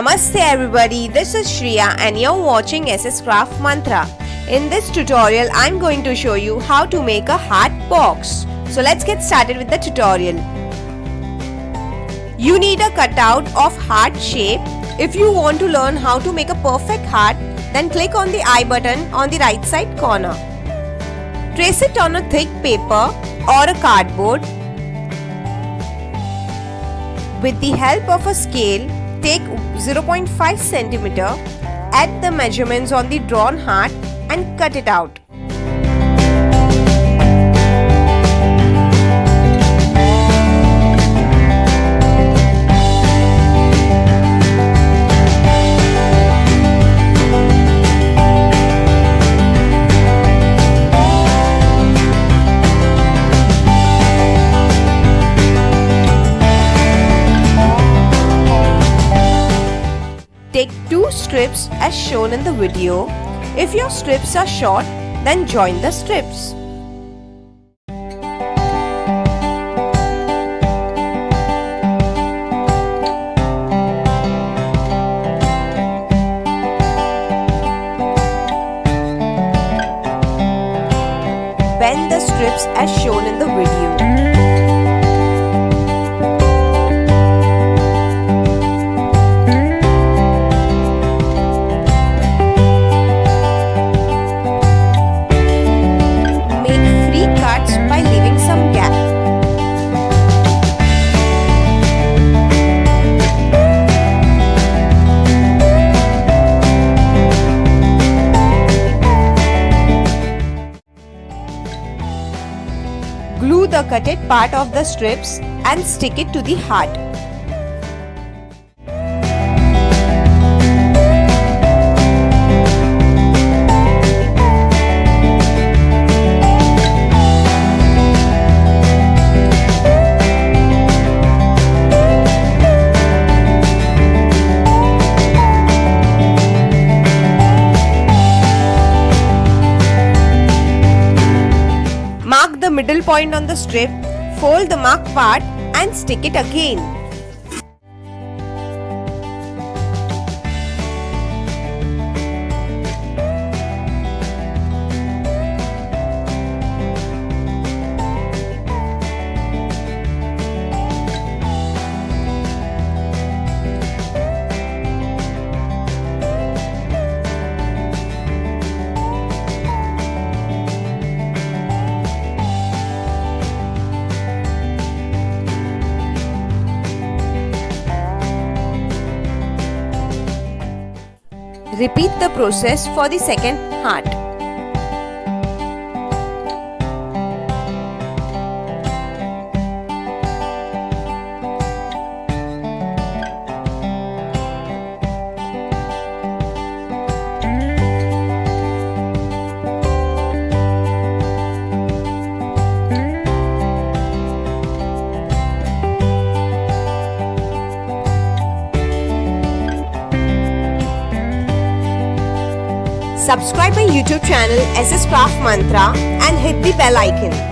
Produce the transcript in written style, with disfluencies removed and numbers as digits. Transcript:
Namaste everybody, this is Shriya and you're watching SS Craft Mantra. In this tutorial, I'm going to show you how to make a heart box. So let's get started with the tutorial. You need a cutout of heart shape. If you want to learn how to make a perfect heart, then click on the I button on the right side corner. Trace it on a thick paper or a cardboard. With the help of a scale, take 0.5 cm, add the measurements on the drawn heart and cut it out. Take 2 strips as shown in the video. If your strips are short, then join the strips. Bend the strips as shown in the video. By leaving some gap. Glue the cutted part of the strips and stick it to the heart. Mark the middle point on the strip, fold the marked part and stick it again. Repeat the process for the second heart. Subscribe my YouTube channel SS Craft Mantra and hit the bell icon.